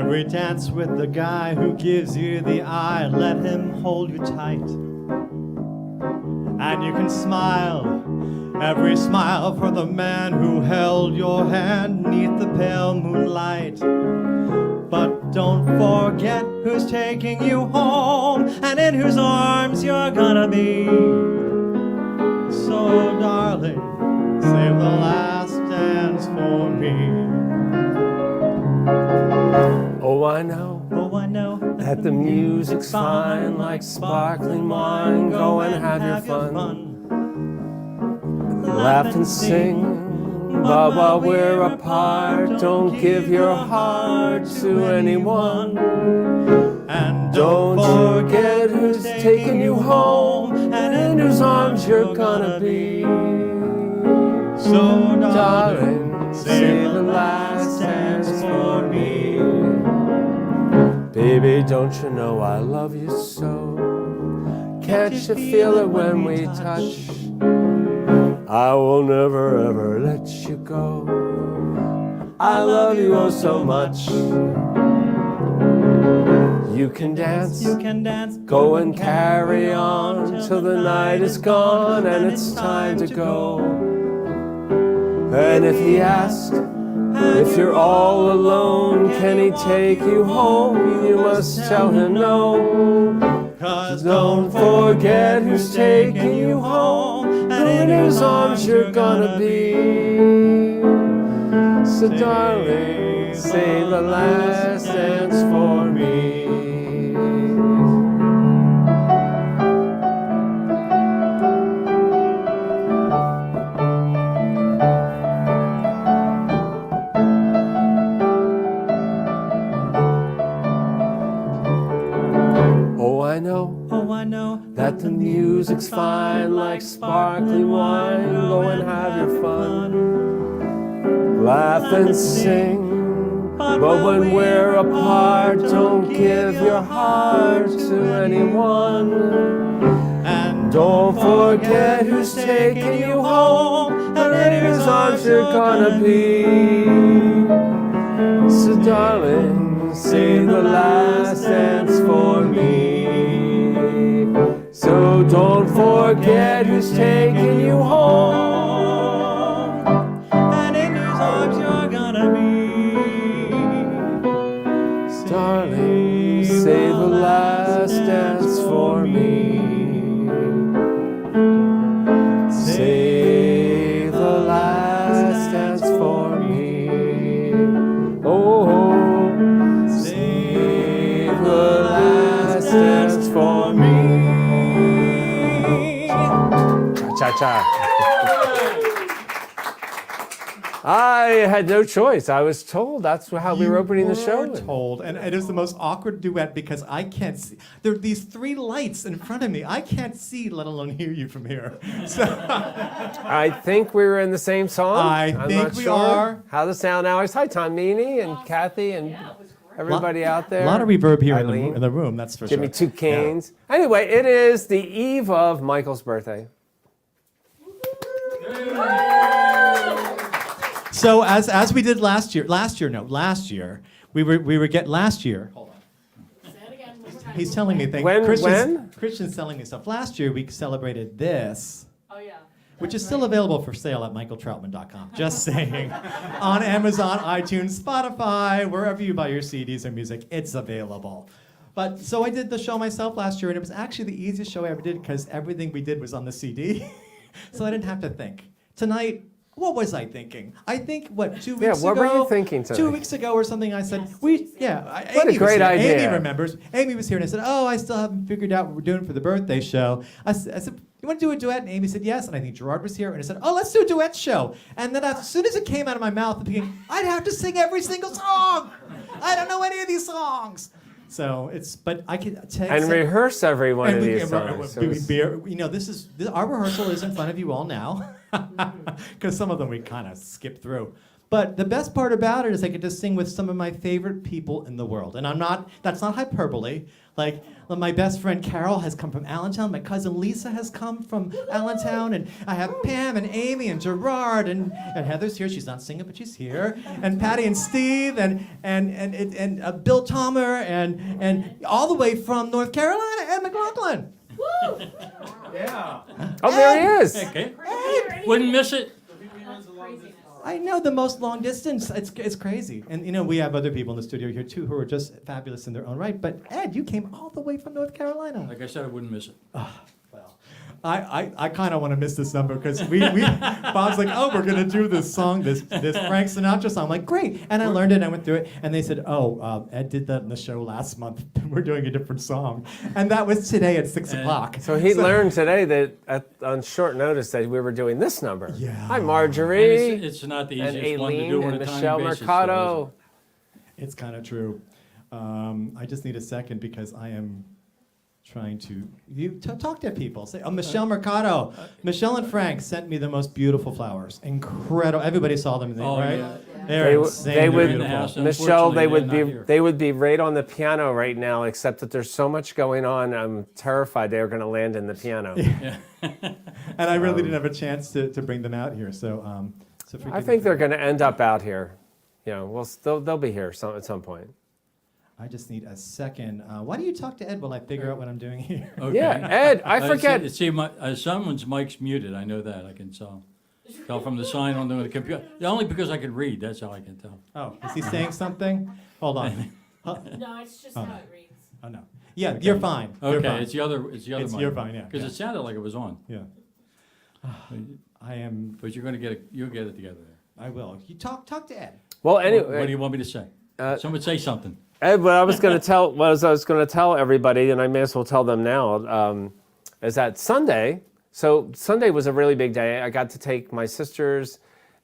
Every dance with the guy who gives you the eye, let him hold you tight. And you can smile, every smile for the man who held your hand 'neath the pale moonlight. But don't forget who's taking you home and in whose arms you're gonna be. So darling, save the last dance for me. Oh, I know that the music's fine like sparkling wine. Go and have your fun. laugh and sing. But while we're apart, don't give your heart to anyone. And Don't forget who's taking you home and in whose arms you're gonna be. So Darling, save the last dance for me. Baby, don't you know I love you so? Can't you feel it when we touch? I will never ever let you go. I love you oh so much. You can dance, go and carry on till the night is gone and it's time to go. And if he asks if you're all alone, can he take you home? You must tell him no. 'Cause don't forget who's taking you home and in whose arms you're gonna be. So darling, save the last dance for me. Oh, I know that the music's fine like sparkling wine. Go and have your fun. Laugh and sing. But when we're apart, don't give your heart to anyone. And don't forget who's taking you home and in whose arms you're gonna be. So darling, save the last dance for me. So don't forget who's taking you home and in whose arms you're gonna be. Darling, save the last dance for me. Save the last dance for me. Oh, save the last dance for me. Cha-cha. I had no choice. I was told that's how we were opening the show. You were told, and it is the most awkward duet because I can't see. There are these three lights in front of me. I can't see, let alone hear you from here. So I think we were in the same song. I'm think not we sure. are. How the sound now is. Hi, Tom Meany and Kathy and everybody out there. A lot of reverb here Eileen. in the room, that's for Give sure. me two canes. Yeah. Anyway, it is the eve of Michael's birthday. So as we did last year, we were getting last year. Hold on. Say it again. He's telling me things. When? Christian's telling me stuff. Last year we celebrated this. Oh yeah. Which is still available for sale at michaeltroutman.com. Just saying. On Amazon, iTunes, Spotify, wherever you buy your CDs or music, it's available. But so I did the show myself last year, and it was actually the easiest show I ever did because everything we did was on the CD. So I didn't have to think. Tonight, what was I thinking? I think, 2 weeks ago? Yeah, what were you thinking tonight? 2 weeks ago or something, I said, What Amy a great idea. Amy remembers. Amy was here, and I said, I still haven't figured out what we're doing for the birthday show. I said, you want to do a duet? And Amy said, yes. And I think Gerard was here, and I said, let's do a duet show. And then as soon as it came out of my mouth, I'd have to sing every single song. I don't know any of these songs. So but I can tell you. And rehearse every one of these songs. Our rehearsal is in front of you all now, because some of them we kind of skipped through. But the best part about it is I get to sing with some of my favorite people in the world. And that's not hyperbole. Like, my best friend Carol has come from Allentown. My cousin Lisa has come from Allentown. And I have Pam and Amy and Gerard and Heather's here. She's not singing, but she's here. And Patty and Steve and Bill Tomer and all the way from North Carolina, Ed McLaughlin. Woo! Yeah. Oh, there he is. Okay. Wouldn't miss it. I know, the most long distance. It's crazy. And we have other people in the studio here too who are just fabulous in their own right. But Ed, you came all the way from North Carolina. Like I said, I wouldn't miss it. Well, I kind of want to miss this number because we Bob's like, oh, we're gonna do this song, this Frank Sinatra song. I'm like, great. And I learned it and I went through it. And they said, Ed did that in the show last month. We're doing a different song. And that was today at 6 o'clock. So he learned today that on short notice that we were doing this number. Yeah. Hi, Marjorie. And it's not the and easiest one to Aileen do on and a time Michelle basis. Mercado. It's kind of true. I just need a second because I am trying to talk to people. Say, Michelle Mercado. Michelle and Frank sent me the most beautiful flowers. Incredible. Everybody saw them, right? Yeah. They're insane. They would, in the house. Michelle. They would Unfortunately, be they're not they would be right on the piano right now. Except that there's so much going on. I'm terrified they are going to land in the piano. And I really didn't have a chance to bring them out here. So, I think they're going to end up out here. They'll be here at some point. I just need a second. Why do you talk to Ed while I figure out what I'm doing here? Okay. Yeah, Ed. I forget. See, someone's mic's muted. I know that. I can tell from the sign on the computer. Only because I can read. That's how I can tell. Oh, is he saying something? Hold on. No, it's just how it reads. Oh no. Yeah, you're fine. You're Okay, fine. it's the other mic. You're fine. Yeah. Because it sounded like it was on. Yeah. I am. But you'll get it together there. I will. You talk to Ed. Well, anyway. What do you want me to say? Someone say something. Ed, what I was going to tell everybody, and I may as well tell them now, is that Sunday. So Sunday was a really big day. I got to take my sisters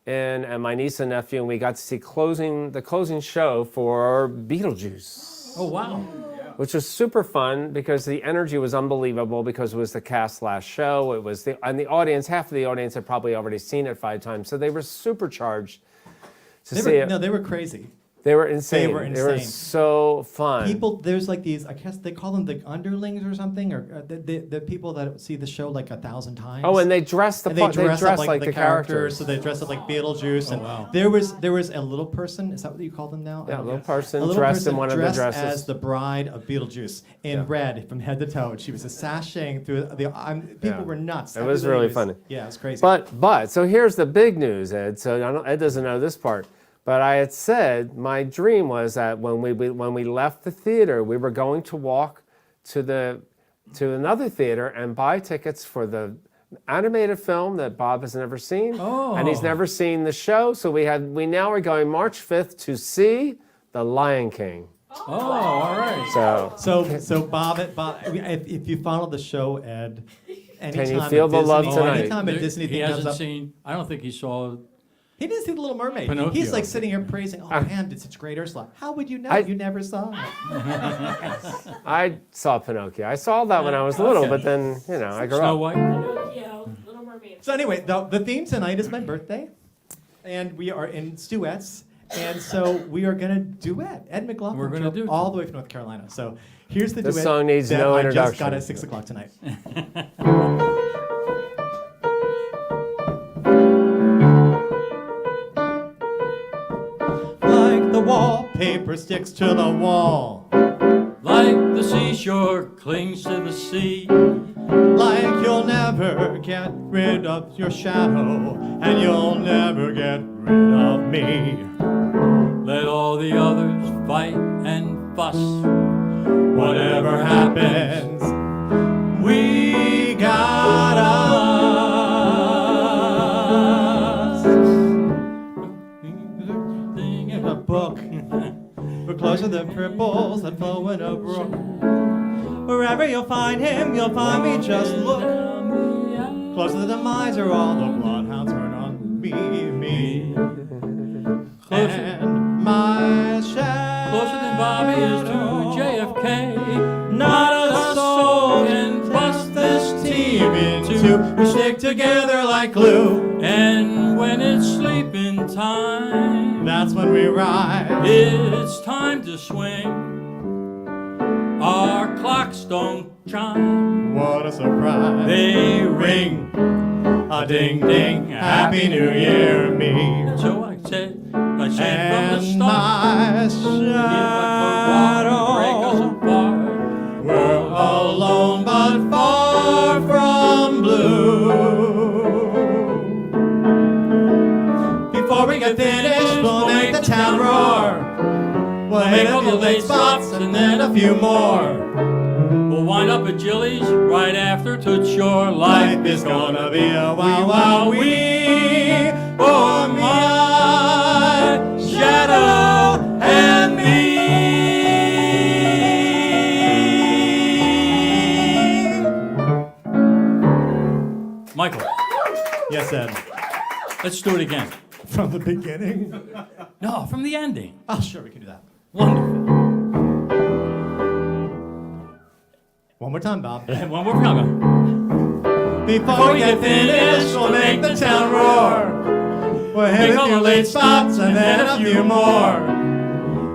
and my niece and nephew, and we got to see the closing show for Beetlejuice. Oh wow! Which was super fun because the energy was unbelievable because it was the cast last show. It was and the audience. Half of the audience had probably already seen it 5 times, so they were supercharged to see it. No, they were crazy. They were insane. They were insane. They were so fun. People, there's like these, I guess they call them the underlings or something, or the people that see the show like 1,000 times. Oh, and they dress up like the characters. So they dress up like Beetlejuice. And wow. there was a little person, is that what you call them now? Yeah, a little person a little dressed person in one of the dressed dresses. as the bride of Beetlejuice in red from head to toe. And she was sashaying through people were nuts. It was really funny. Yeah, it was crazy. But so here's the big news, Ed. So Ed doesn't know this part. But I had said my dream was that when we left the theater, we were going to walk to another theater and buy tickets for the animated film that Bob has never seen, and he's never seen the show. So we now are going March 5th to see The Lion King. Oh, all right. So Bob, if you follow the show, Ed, can you feel the love tonight? Anytime a Disney thing comes up, I don't think he saw. He didn't see The Little Mermaid. Pinocchio. He's like sitting here praising, Pam did such great Ursula. How would you know? You never saw it. I saw Pinocchio. I saw that when I was little, but then, I grew Snow up. White. Pinocchio, Little Mermaid. So anyway, the theme tonight is my birthday, and we are in duets, and so we are gonna duet. Ed McLaughlin, We're gonna do all the way from North Carolina. So here's the This duet song needs that no I just introduction. got at 6 o'clock tonight. Like the wallpaper sticks to the wall, Like the seashore clings to the sea. like you'll never get rid of your shadow, and you'll never get rid of me. Let all the others fight and fuss. Whatever happens, we got us. In a book, we're close to the ripples that flow in a brook. Wherever you'll find him, you'll find me. Just look. Close to the demise, or all the bloodhounds turn on me. And my shadow. Closer than Bobby is to JFK. Not a soul can bust this team into two. We stick together like glue. And when it's sleeping time, That's when we rise. it's time to swing. Our clocks don't chime, What a surprise. they ring. A ding ding. Happy New Year, me. So I said from the And start, my break us shadow. apart. We're alone but far from blue. Before we get finished, we'll make the town roar. We'll hit a few late spots and then a few more. We'll wind up at Jilly's right after Toot Shore. Life is gonna be a wow wow wee. Oh my shadow and me. Michael, Yes, Ed. let's do it again. From the beginning. No, from the ending. Oh, sure, we can do that. Wonderful. One more time, Bob. And one more time. Before we get finished, we'll make the town roar. We'll hit a few late spots and then a few more.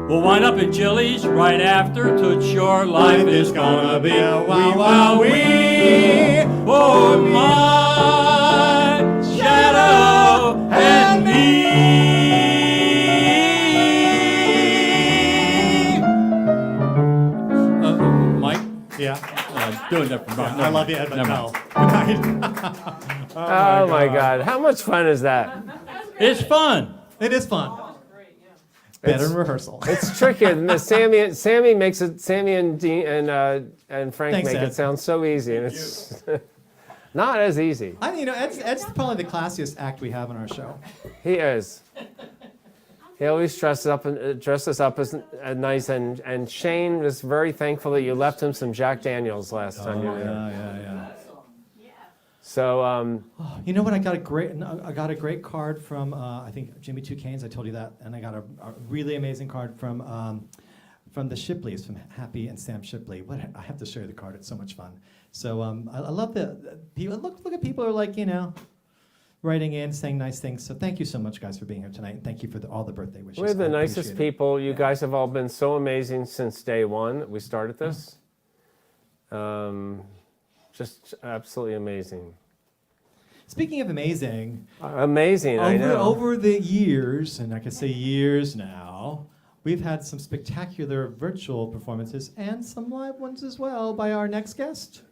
We'll wind up at Jilly's right after Toot Shore. Life is gonna be a wow wow wee. Oh my shadow and me. Mike, Yeah, doing that from I love you, Ed, but Never no. mind. Good night. Oh my God. How much fun is that? It's fun. It is fun. Better in rehearsal. It's tricky. Sammy makes it. Sammy and Dean and Frank Thanks, make Ed. it sound so easy, and it's not as easy. Ed's probably the classiest act we have on our show. He is. He always dresses up as nice, and Shane was very thankful that you left him some Jack Daniels last time you were here. Yeah. So You know what? I got a great card from I think Jimmy Two Canes. I told you that, and I got a really amazing card from the Shipleys, from Happy and Sam Shipley. I have to show you the card. It's so much fun. So I love the people. Look at people who are like writing in, saying nice things. So thank you so much, guys, for being here tonight, and thank you for all the birthday wishes. we're the I nicest appreciate it. people. You guys have all been so amazing since day one that we started this. Just absolutely amazing. Speaking of amazing, Amazing, I know. over the years, and I can say years now, we've had some spectacular virtual performances and some live ones as well by our next guest,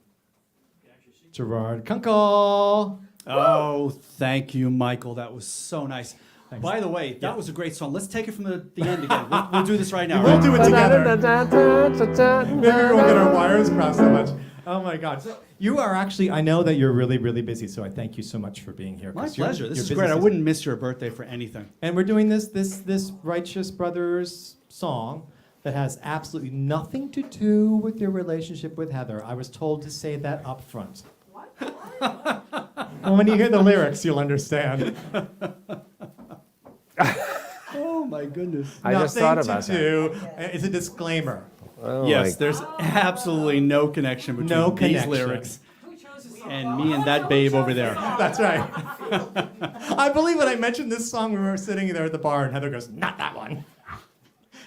Gerard Kunkel. Oh, thank you, Michael. That was so nice. Thanks. By the way, that Yeah. was a great song. Let's take it from the end again. We'll do this right now. We'll right? do it together. Maybe we won't get our wires crossed so much. Oh my God. So you are actually, I know that you're really, really busy, so I thank you so much for being here. My 'cause you're- pleasure. This your is business great. I wouldn't miss your birthday for anything. And we're doing this Righteous Brothers song that has absolutely nothing to do with your relationship with Heather. I was told to say that up front. Well, when you hear the lyrics, you'll understand. Oh, my goodness. I just thought Nothing about to that. do. It's a disclaimer. Oh Yes, my- there's absolutely no connection between No these connection. lyrics and me and that babe over there. That's right. I believe when I mentioned this song, we were sitting there at the bar, and Heather goes, "Not that one,"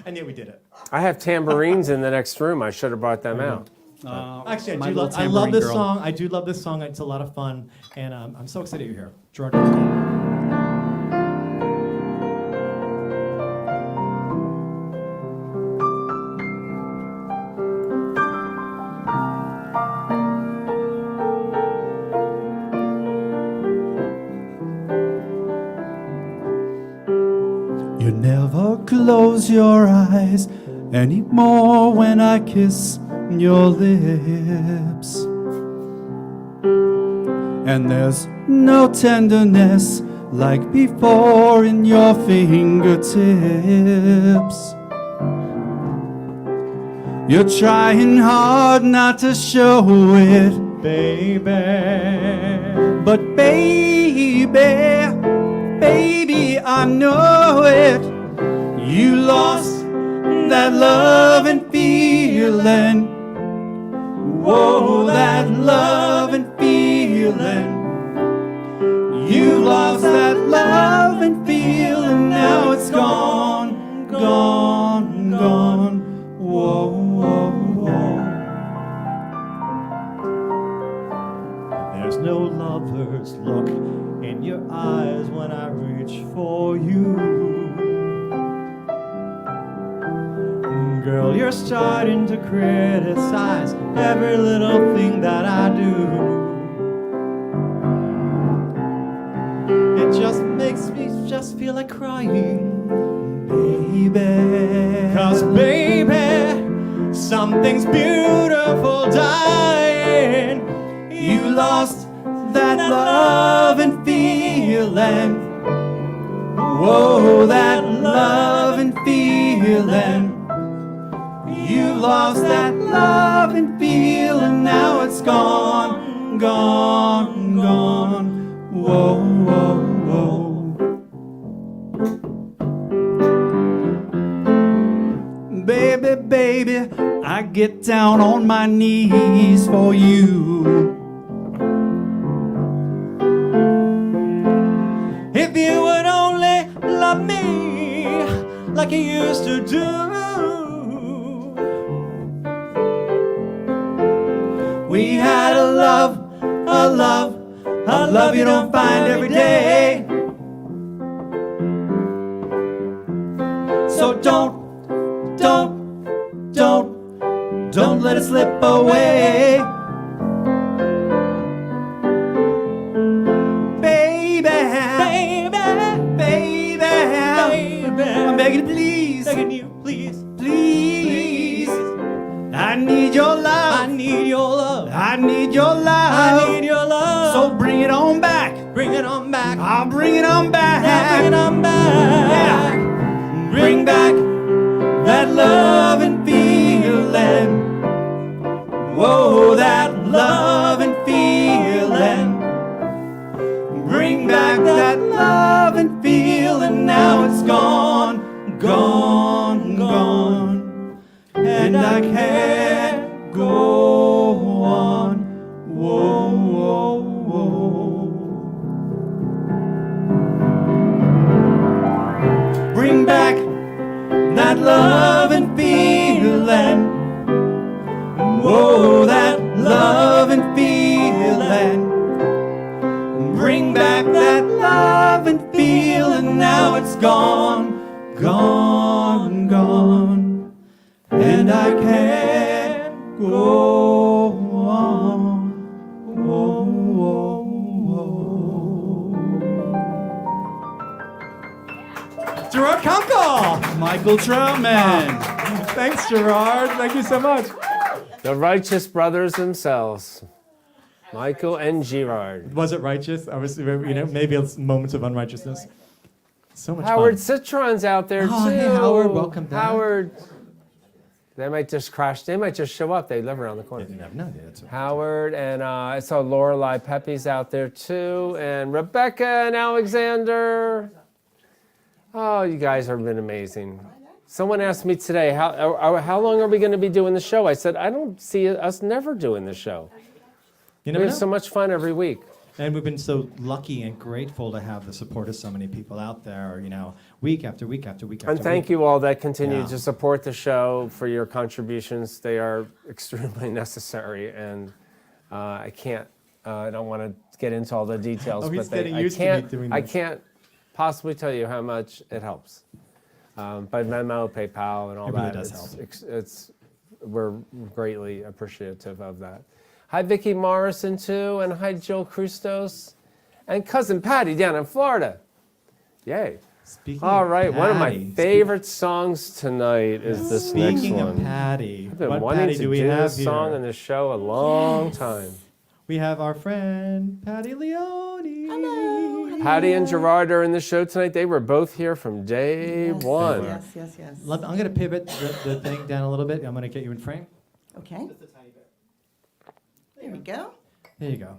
and yet we did it. I have tambourines in the next room. I should have brought them out. Actually, My I little love tambourine this girl. song. I do love this song. It's a lot of fun, and I'm so excited you're here, Gerard Kunkel. You never close your eyes anymore when I kiss your lips. And there's no tenderness like before in your fingertips. You're trying hard not to show it, Baby. but baby, I know it. You lost that love and feeling. Whoa, that love and feeling. There's no lover's look in your eyes when I reach for you. Girl, you're starting to criticize every little thing that I do. It just makes me just feel like crying, baby. 'Cause baby, something's beautiful dying. You lost that love and feeling. Whoa, that love and feeling. You lost that love and feeling. Now it's gone, gone, gone. Whoa, whoa, whoa. Baby, baby, I get down on my knees for you. If you would only love me like you used to do. We had a love, a love, a love you don't find every day. So don't let it slip away. Baby, I'm begging you, please, please. I need your love. I need your love. I need your love. I need your love. So bring it on back. Bring it on back. I'll bring it on back. Bring it on back. Yeah. Bring back that love and feeling. Whoa, that love and feeling. Bring back that love and feeling. Now it's gone, gone, gone. And I can't go on. Whoa, whoa, whoa. Bring back that love and feeling. Whoa, that love and feeling. Bring back that love and feeling. Now it's gone, gone, gone. And I can't go on. Whoa, whoa, whoa. Gerard Kunkel! Michael Troutman. Thanks, Gerard. Thank you so much. The Righteous Brothers themselves, Michael and Gerard. Was it righteous? I was, maybe it's moments of unrighteousness. So much Howard fun. Citron's out there too. Oh, hey, Howard, welcome back. Howard. They might just crash. They might just show up. They live around the corner. You never know. That's Howard and I saw Lorelei Pepe's out there too, and Rebecca and Alexander. Oh, you guys have been amazing. Someone asked me today, how long are we going to be doing the show? I said, I don't see us never doing the show. You We never have know. so much fun every week. And we've been so lucky and grateful to have the support of so many people out there, week after week after week after And thank week. you all that continue Yeah. to support the show for your contributions. They are extremely necessary, and I don't want to get into all the details, Oh, he's but getting I used to me doing I this. can't possibly tell you how much it helps. By Venmo, PayPal, and all It really that. does help. We're greatly appreciative of that. Hi, Vicki Morrison, too, and hi, Jill Christos, and Cousin Patty down in Florida. Yay. Speaking All of right, one of my Patty, favorite songs tonight is this next Speaking of one. Patty, I've been what wanting Patty to do we do have this song here? in the show a long time. We have our friend Patty Leone. Hello. Patty and Gerard are in the show tonight. They were both here from day Yes, one. Yes, yes, yes. I'm going to pivot the thing down a little bit. I'm going to get you in frame. Okay. There we go. There you go.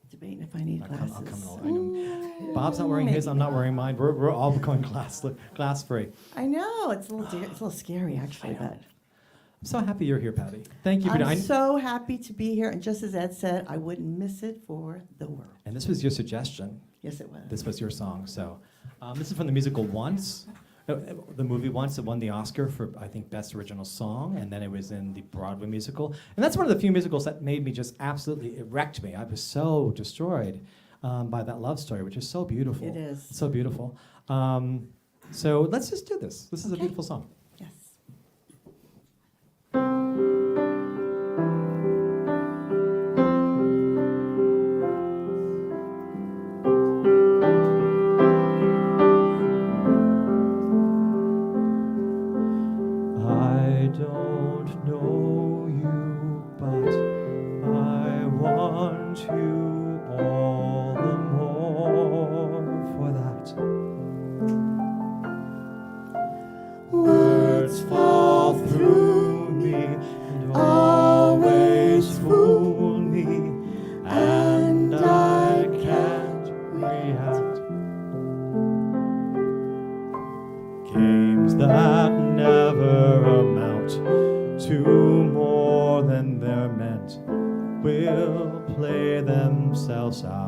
Debating if I need I'll glasses. come I know. Bob's not wearing his. I'm not wearing mine. We're all going glass free. I know it's a little scary actually, but I'm so happy you're here, Patty. Thank you for I'm doing. so happy to be here. And just as Ed said, I wouldn't miss it for the world. And this was your suggestion. Yes, it was. This was your song. So this is from the musical Once. The movie once, it won the Oscar for, I think, Best Original Song, and then it was in the Broadway musical. And that's one of the few musicals that made me just absolutely, it wrecked me. I was so destroyed by that love story, which is so beautiful. It is. It's so beautiful. So let's just do this. This is a beautiful song. Yes. I don't know you, but I want you all the more for that. Words fall through me and always fool me, and I can't react. Games that never amount to more than they're meant will play themselves out.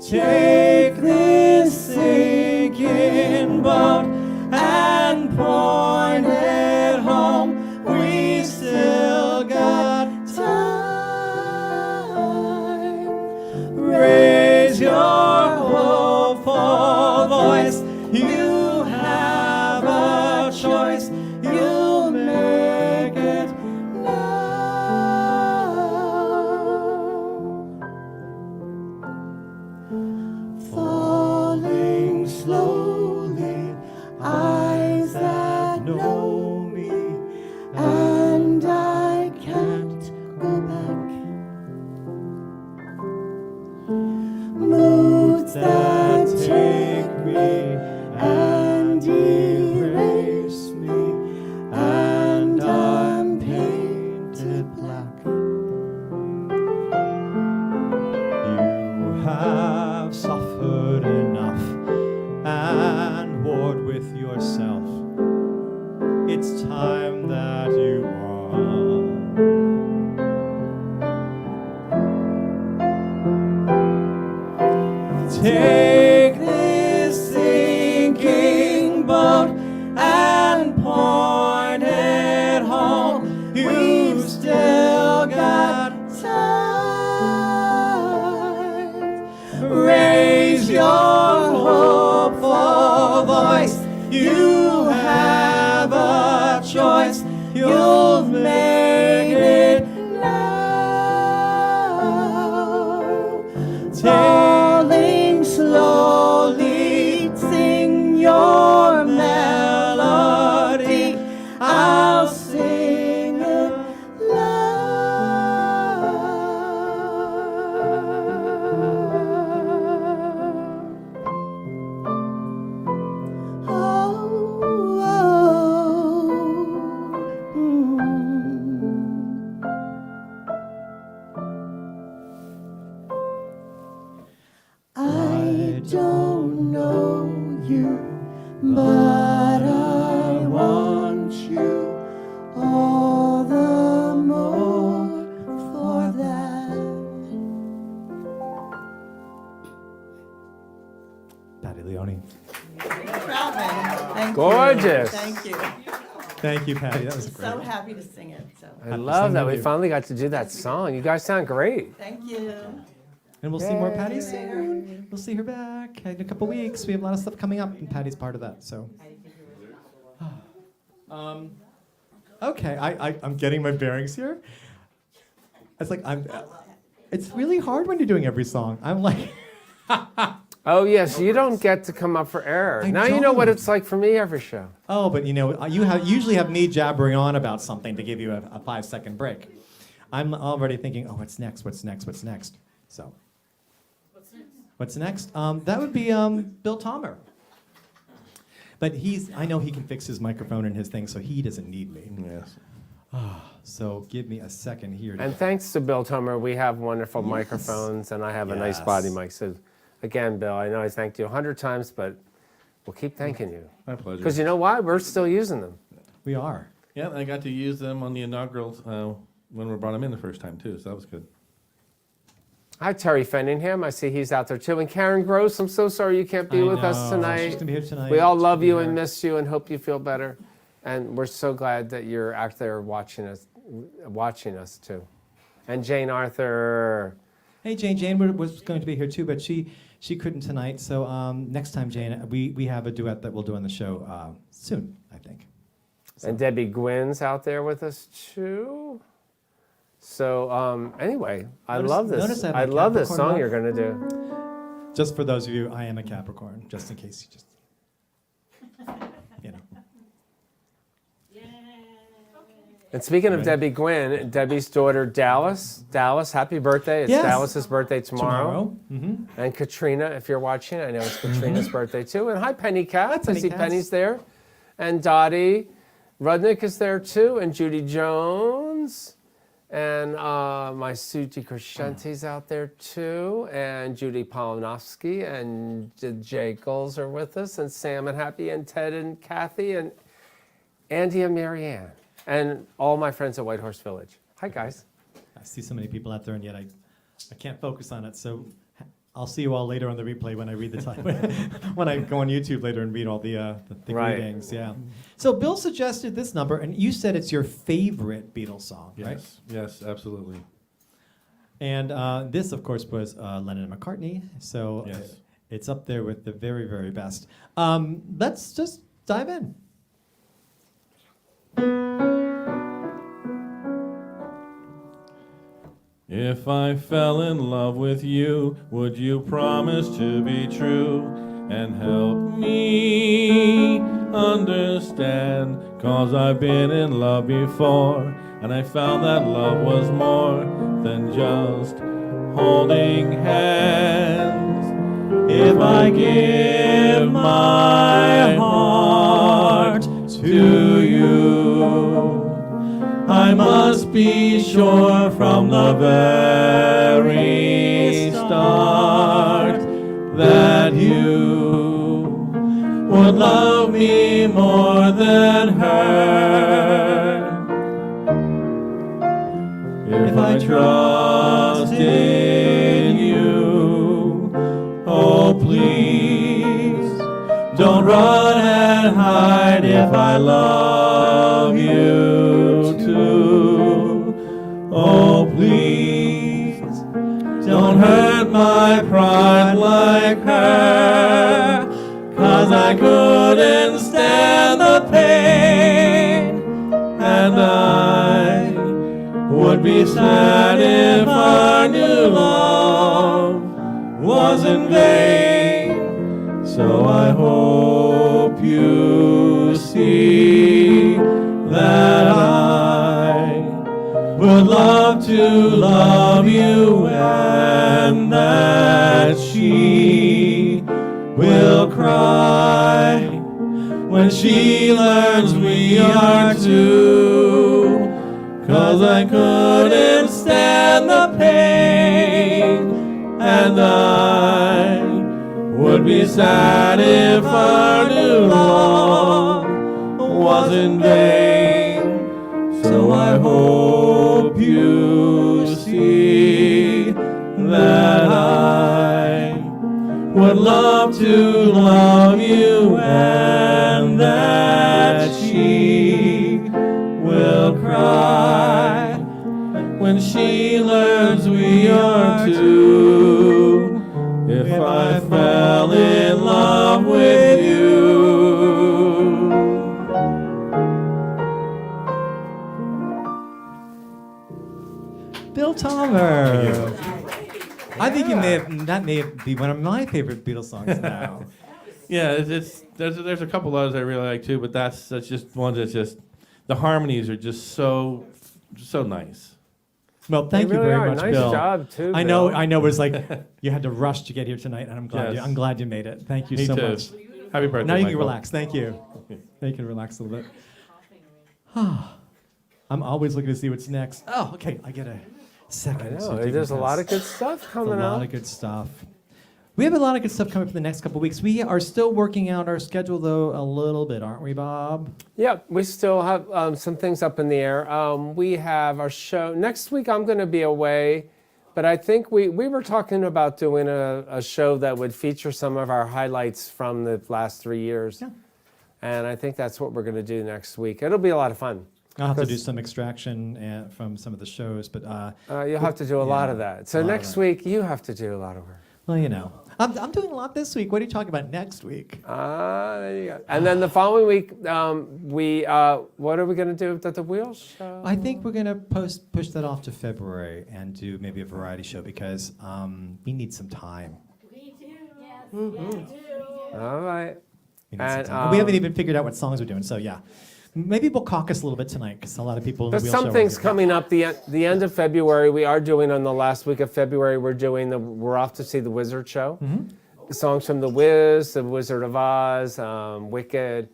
Take this sinking boat and point it home. We still got time. Raise your hopeful voice. You have a choice. You'll make it now. Falling slowly, eyes that know me, and I can't go back. Moods that take me and erase me, and I'm painted black. You have suffered enough and warred with yourself. It's time that you are. Take this sinking boat and point it home. You've still got time. Raise your hopeful voice. You have a choice. You'll make it now. Falling slowly, sing your melody. I'll sing it loud. Oh, I don't know you, but I want you all the more for that. Patty Leone. Thank you. Gorgeous. Thank you. Thank you, Patty. That was great. So happy to sing it. So I love sing that with we you. finally got to do that song. You guys sound great. thank you. And we'll see more Patty soon. We'll see her back in a couple weeks. We have a lot of stuff coming up, and Patty's part of that. So, okay, I'm getting my bearings here. It's like it's really hard when you're doing every song. I'm like, Oh, yes, you don't get to come up for air. I Now you know what don't. it's like for me every show. oh, but you know, you usually have me jabbering on about something to give you a 5-second break. I'm already thinking, oh, what's next? What's next? What's next? So. What's next? That would be Bill Tomer. But I know he can fix his microphone and his thing, so he doesn't need me. Yes. So give me a second here. And thanks to Bill Tomer, we have wonderful Yes. microphones, and I have a nice Yes. body mic. So, again, Bill, I know I thanked you 100 times, but we'll keep thanking you. My pleasure. Because you know why? We're still using them. We are. Yeah, I got to use them on the inaugural when we brought them in the first time too, so that was good. Hi, Terry Fenningham. I see he's out there too. And Karen Gross, I'm so sorry you can't be I with know. us tonight. She's gonna be here tonight. We all She'll love be you here. and miss you and hope you feel better. And we're so glad that you're out there watching us too. And Jane Arthur. Hey, Jane was going to be here too, but she couldn't tonight. So next time, Jane, we have a duet that we'll do on the show soon, I think. And Debbie Gwynn's out there with us too. So anyway, I love this. I love this song you're going to do. Just for those of you, I am a Capricorn, just in case you just, you know. And speaking of Debbie Gwynn, Debbie's daughter Dallas, happy birthday. It's Yes. Dallas's birthday tomorrow. Mm-hmm. And Katrina, if you're watching, I know it's Katrina's birthday too. And hi, Penny Katz. I Penny see Katz. Penny's there. And Dottie Rudnick is there too. And Judy Jones. And my Suji Crescenti's out there too. And Judy Polonofsky and Jay Gulls are with us. And Sam and Happy and Ted and Kathy and Andy and Marianne. And all my friends at White Horse Village. Hi, guys. I see so many people out there, and yet I can't focus on it. So I'll see you all later on the replay when I read the time. When I go on YouTube later and read all the Right. greetings. Yeah. So Bill suggested this number, and you said it's your favorite Beatles song, right? Yes, absolutely. And this, of course, was Lennon and McCartney. So Yes. it's up there with the very, very best. Let's just dive in. If I fell in love with you, would you promise to be true and help me understand? 'Cause I've been in love before, and I found that love was more than just holding hands. If I give my heart to you, I must be sure from the very start that you would love me more than her. If I trust in you, oh please, don't run and hide if I love you too. Oh please, don't hurt my pride like her, 'cause I couldn't stand the pain, and I would be sad if our new love was in vain. So I hope you see that I would love to love you, and that she will cry when she learns we are two. 'Cause I couldn't stand the pain, and I would be sad if our new love was in vain. So I hope you see that I would love to love you, and that she will cry when she learns we are two. If I fell in love with you. Bill Thalmer. I think that may be one of my favorite Beatles songs now. Yeah, there's a couple others I really like too, but that's just ones that's just the harmonies are just so nice. Well, thank They you really very are. much, Nice Bill. job, too, I know. Bill. It was like you had to rush to get here tonight, and I'm glad. Yes. I'm glad you made it. Thank you Me so too. much. Happy birthday, Now you can Michael. relax. Thank you. Now you can relax a little bit. I'm always looking to see what's next. Oh, okay. I get a second. I know. so take There's a this. lot of good stuff There's coming a lot up. of good stuff. We have a lot of good stuff coming for the next couple of weeks. We are still working out our schedule, though, a little bit, aren't we, Bob? Yeah, we still have some things up in the air. We have our show next week. I'm going to be away But I think we were talking about doing a show that would feature some of our highlights from the last 3 years. Yeah. And I think that's what we're going to do next week. It'll be a lot of fun. I'll have to do 'Cause- some extraction from some of the shows, but You'll have to do a lot of Yeah, that. So a lot of next that. week, you have to do a lot of work. well, you know, I'm doing a lot this week. What are you talking about next week? There you go. And then the following week, what are we going to do at the Wheels show? I think we're gonna push that off to February and do maybe a variety show because we need some time. We do. Yes. Mhm. We do. All right. We, need And, some time. We haven't um, even figured out what songs we're doing, so yeah. Maybe we'll caucus a little bit tonight because a lot of people in the There's wheel some show things are- coming up. The end of February, we are doing on the last week of February. We're off to see the Wizard show. Songs from the Wiz, the Wizard of Oz, Wicked,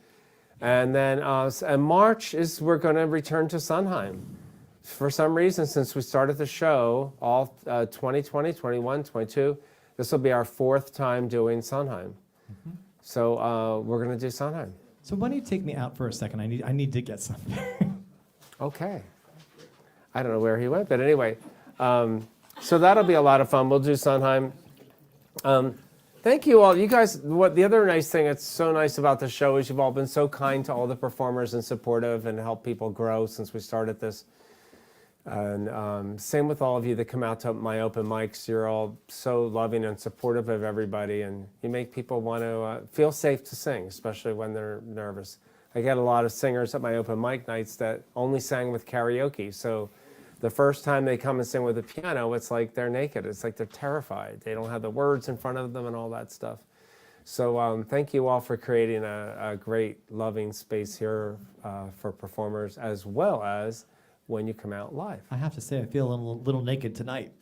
and then and March is we're going to return to Sondheim. For some reason, since we started the show, all 2020, 21, 22, this will be our 4th time doing Sondheim. So we're going to do Sondheim. So why don't you take me out for a second? I need to get something. Okay. I don't know where he went, but anyway. So that'll be a lot of fun. We'll do Sondheim. Thank you all. You guys, the other nice thing that's so nice about the show is you've all been so kind to all the performers and supportive and help people grow since we started this. And same with all of you that come out to my open mics. You're all so loving and supportive of everybody, and you make people want to feel safe to sing, especially when they're nervous. I get a lot of singers at my open mic nights that only sang with karaoke. So the first time they come and sing with a piano, it's like they're naked. It's like they're terrified. They don't have the words in front of them and all that stuff. So thank you all for creating a great, loving space here for performers, as well as when you come out live. I have to say, I feel a little naked tonight.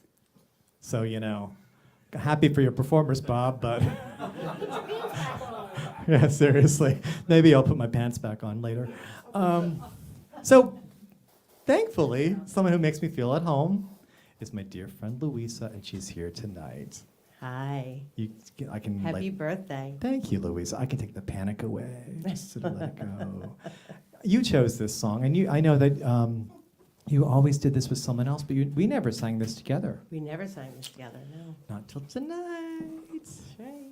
So, you know, happy for your performance, Bob, but yeah, seriously. Maybe I'll put my pants back on later. So, thankfully, someone who makes me feel at home is my dear friend Louisa, and she's here tonight. Hi. I can Happy birthday. Thank you, Louisa. I can take the panic away. Just sort of let it go. You chose this song, and I know that you always did this with someone else, but we never sang this together. We never sang this together, no. Not till tonight. That's right.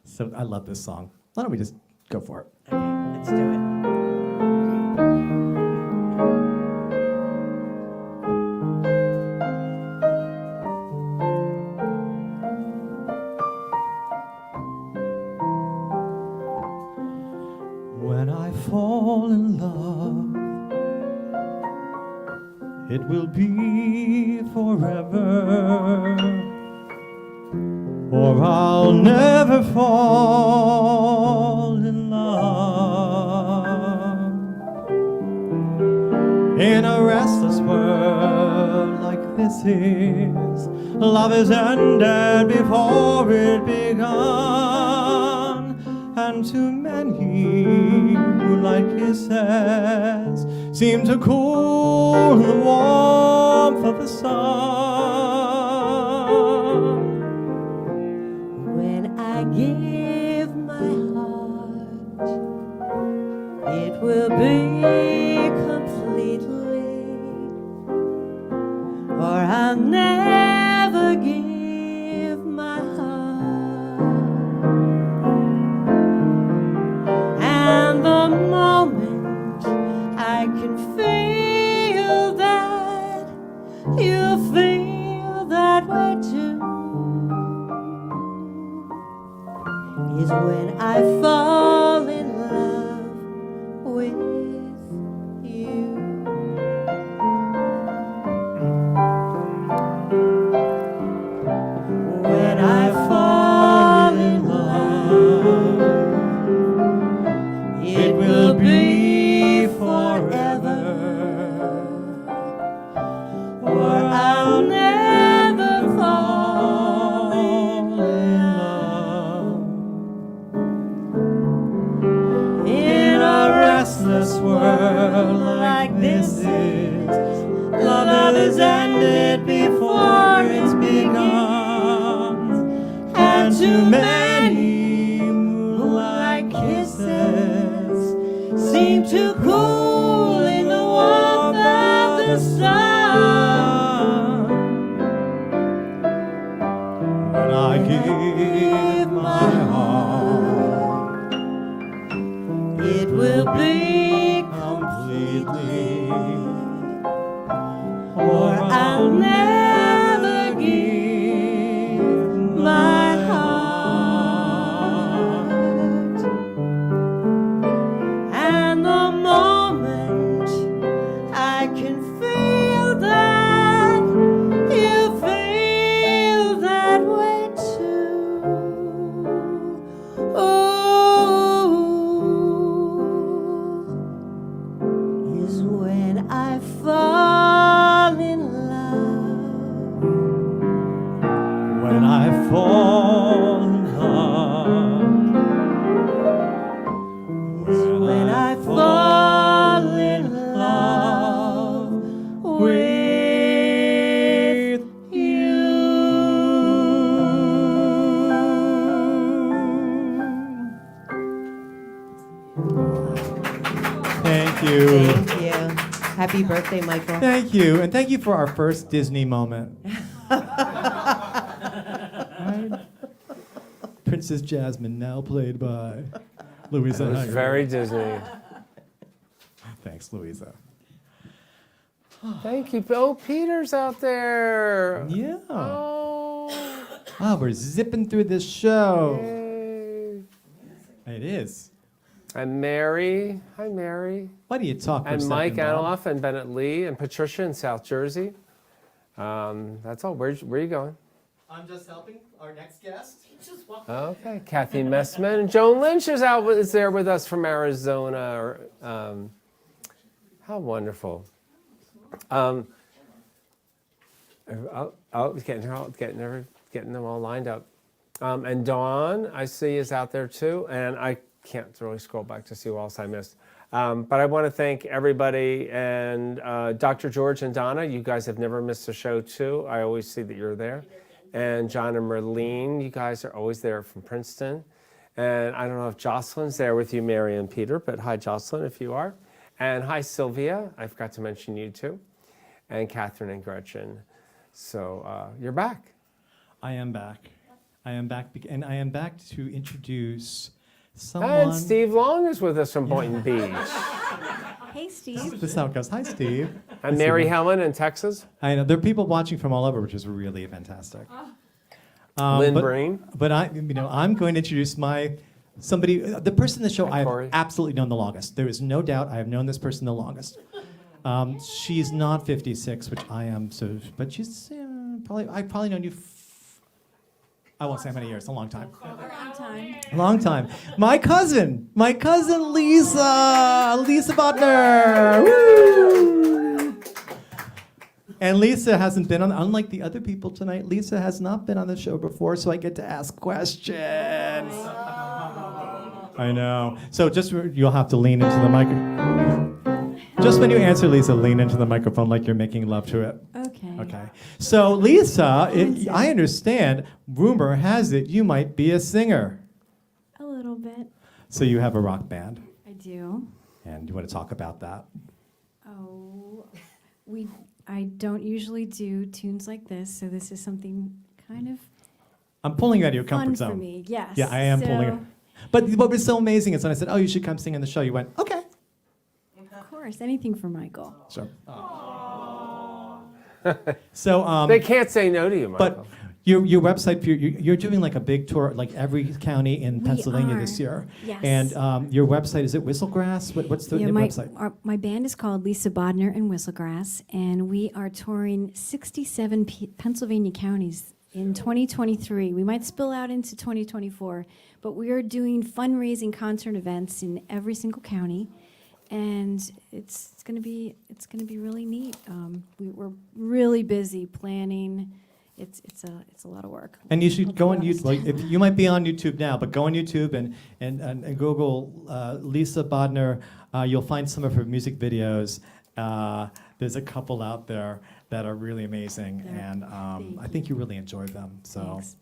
So I love this song. Why don't we just go for it? Okay, let's do it. When I fall in love, it will be forever, or I'll never fall in love. In a restless world like this is, love is ended before it begun. And too many who like kisses seem to cool the warmth of the sun. When I give my heart, it will be completely, or I'll never give my heart. And the moment I can feel that you feel that way too is when I fall in love with you. When I fall in love, it will be forever, or I'll never fall in love. can feel that you feel that way too. Ooh, is when I fall in love. When I fall in love. When I fall in love with you. Thank you. Thank you. Happy birthday, Michael. Thank you. And thank you for our first Disney moment. Right? Princess Jasmine, now played by Louisa. It was Hager. very Disney. Thanks, Louisa. Thank you. Oh, Peter's out there. Yeah. Oh. We're zipping through this show. Yay. It is. And Mary. Hi, Mary. Why do you talk for a And second, Mike Bob? Aneloff and Bennett Lee and Patricia in South Jersey. That's all. Where are you going? I'm just helping our next guest. Okay. Kathy Messman. And Joan Lynch is there with us from Arizona. How wonderful. Getting them all lined up. And Dawn, I see, is out there too. And I can't really scroll back to see who else I missed. But I want to thank everybody. And Dr. George and Donna, you guys have never missed a show too. I always see that you're there. And John and Merlene, you guys are always there from Princeton. And I don't know if Jocelyn's there with you, Mary and Peter, but hi, Jocelyn, if you are. And hi, Sylvia. I forgot to mention you too. And Catherine and Gretchen. So you're back. I am back. And I am back to introduce someone. And Steve Long is with us from Boynton Beach. Hey, Steve. This is how it goes. Hi, Steve. And Mary Helen in Texas. I know there are people watching from all over, which is really fantastic. Lynn but, Breen. But I'm going to introduce the person in the show Hi, I have Corey. absolutely known the longest. There is no doubt I have known this person the longest. She's not 56, which I am. But she's I've probably known you. I won't say how many years. A long time. Long time. Long time. My cousin Lisa Bodner. Woo! And Lisa hasn't been on, unlike the other people tonight, Lisa has not been on the show before, so I get to ask questions. I know. So you'll have to lean into the microphone. Just when you answer, Lisa, lean into the microphone like you're making love to it. Okay. Okay. So, Lisa, I understand, rumor has it you might be a singer. A little bit. So you have a rock band, I do. and you want to talk about that? Oh, I don't usually do tunes like this, so this is something kind of I'm pulling you out of your fun comfort for zone. me. Yes. Yeah, I am pulling it. But what was so amazing is when I said, "Oh, you should come sing in the show," you went, "Okay." Of course, anything for Michael. Sure. So, They can't say no to you, Michael. but your website, you're doing like a big tour, like every county in We Pennsylvania are. this year. Yes. And your website, is it Whistlegrass? What's the website? My band is called Lisa Bodner and Whistlegrass, and we are touring 67 Pennsylvania counties in 2023. We might spill out into 2024, but we are doing fundraising concert events in every single county, and it's gonna be really neat. We're really busy planning. It's a lot of work. And you should go on Let's YouTube. be Like, honest. you might be on YouTube now, but go on YouTube and Google Lisa Bodner. You'll find some of her music videos. There's a couple out there that are really amazing, and thank I think you really enjoy them. So. Thanks.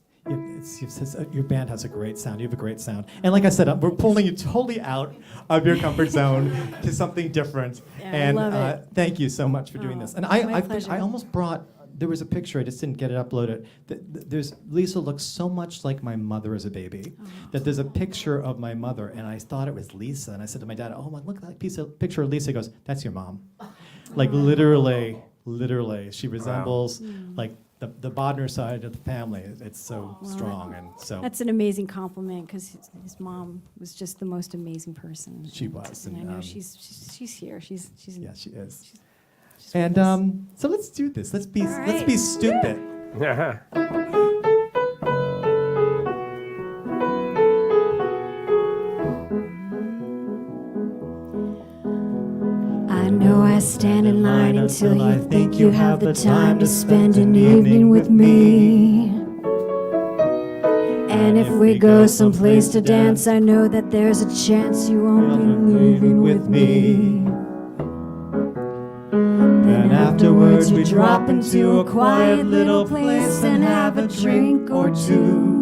Your band has a great sound. You have a great sound. And like I said, we're pulling you totally out of your comfort zone to something different. Yeah, and I love it. Thank you so much for doing Oh, this. And my pleasure. I almost brought, there was a picture, I just didn't get it uploaded. Lisa looks so much like my mother as a baby that there's a picture of my mother, and I thought it was Lisa. And I said to my dad, "Oh, look at that picture of Lisa." He goes, "That's your mom." Like literally, she resembles like the Bodner side of the family. It's so strong, and so That's an amazing compliment because his mom was just the most amazing person. She was, and I and, know she's here. She's yeah, she is. And so let's do this. Let's be right. stupid. I know I stand in line until you think you have the time to spend an evening with me. And if we go someplace to dance, I know that there's a chance you won't be leaving with me. Then afterwards we drop into a quiet little place and have a drink or two.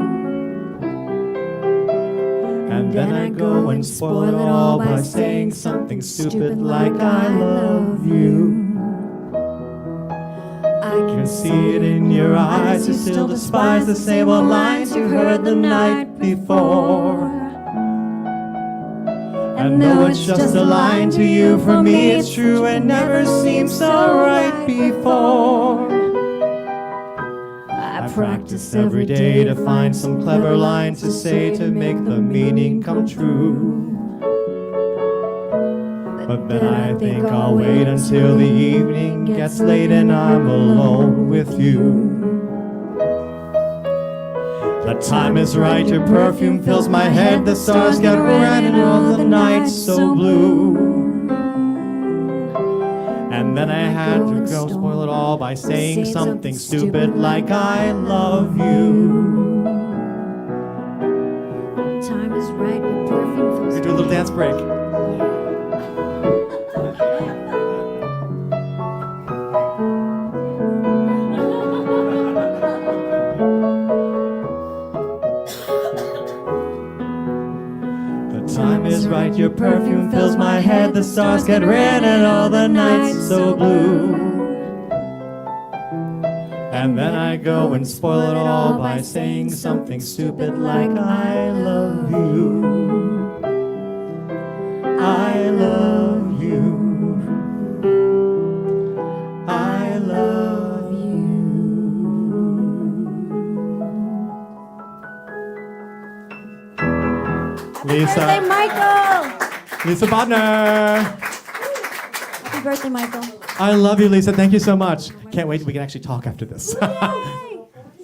And then I go and spoil it all by saying something stupid like I love you. I can see it in your eyes, you still despise the same old lines you heard the night before. And though it's just a line to you, for me it's true and never seemed so right before. I practice every day to find some clever lines to say to make the meaning come true. But then I think I'll wait until the evening gets late and I'm alone with you. The time is right, your perfume fills my head, the stars get red and all the night's so blue. And then I had to go spoil it all by saying something stupid like I love you. The time is right, your perfume fills. We do a little dance break. Time is right, your perfume fills my head, the stars get red and all the night's so blue. And then I go and spoil it all by saying something stupid like I love you. I love you. I love you. Lisa. Birthday, Michael! Lisa Bodner. Happy birthday, Michael. I love you, Lisa. Thank you so much. Can't wait. We can actually talk after this.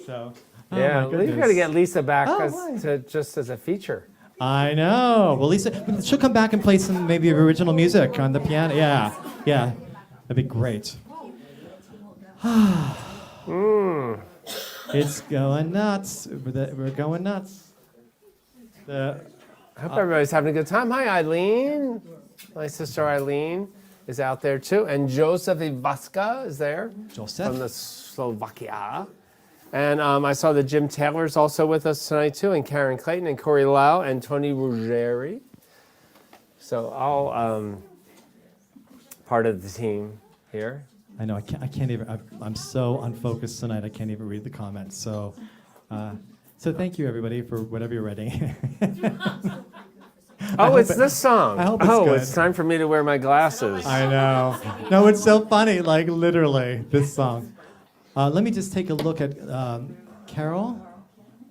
So, Yeah, my we goodness. got to get Lisa back why? just as a feature. I know. Well, Lisa, she'll come back and play some maybe original music on the piano. Yeah, yeah, that'd be great. It's going nuts. We're going nuts. I hope everybody's having a good time. Hi, Eileen. My sister Eileen is out there too. And Joseph Ivaska is there Joseph. from the Slovakia. And I saw that Jim Taylor's also with us tonight too, and Karen Clayton and Corey Lau and Tony Ruggieri. So all part of the team here. I know. I can't even. I'm so unfocused tonight. I can't even read the comments. So, so thank you everybody for whatever you're writing. Oh, it's this song. I hope it's oh, good. it's time for me to wear my glasses. I know. No, it's so funny. Like literally, this song. Let me just take a look at Carol.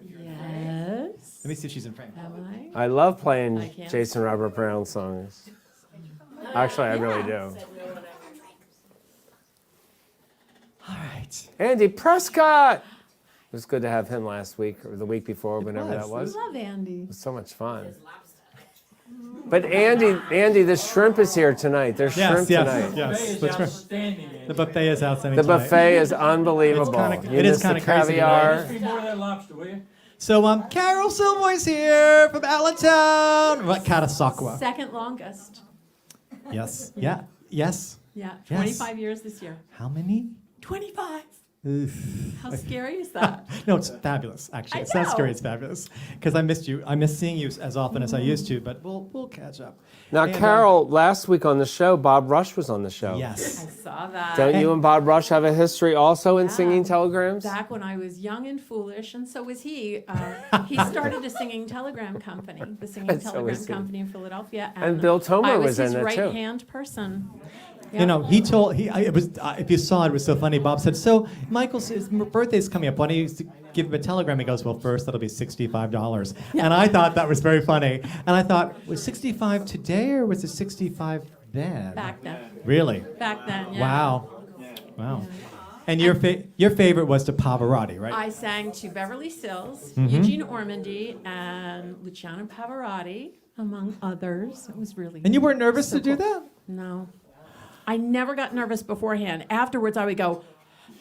Yes. Let me see if she's in frame. Am I? I love playing I can't. Jason Robert Brown songs. Actually, I really do. All right. Andy Prescott. It was good to have him last week or the week before, whenever that was. I love Andy. It was so much fun. But Andy, the shrimp is here tonight. There's shrimp tonight. yes. Buffet is That's right. outstanding. The buffet is outstanding. The tonight. buffet is unbelievable. It is kinda crazy caviar. Three more of that lobster, will you? So Carol Silvoy's here from Allentown, Catasauqua. Second longest. Yes. Yeah. Yes. Yeah, Yes. 25 years this year. How many? 25. Oof. How scary is that? No, it's fabulous. Actually, I it's not scary. know. It's fabulous because I missed you. I miss seeing you as often as I used to, but we'll catch up. Now, And, Carol, last week on the show, Bob Rush was on the show. I Yes. saw that. Don't you and Bob Rush have a history also in Yeah. singing telegrams? Back when I was young and foolish, and so was he. He started a singing telegram company, the Singing And so Telegram was he. Company in Philadelphia. And Bill Tomer I was in his it, too. right-hand person. You know, he told it was if you saw it was so funny. Bob said, "So Michael's his birthday's coming up. Why don't you give him a telegram?" He goes, "Well, first that'll be $65." And I thought that was very funny. And I thought, was 65 today or was it 65 then? Back then. Really? Back then, yeah. Wow. Wow. And your favorite was to Pavarotti, right? I sang to Beverly Sills, Mhm. Eugene Ormandy, and Luciano Pavarotti, among others. It was really And you weren't nervous so to do cool. that? No. I never got nervous beforehand. Afterwards, I would go,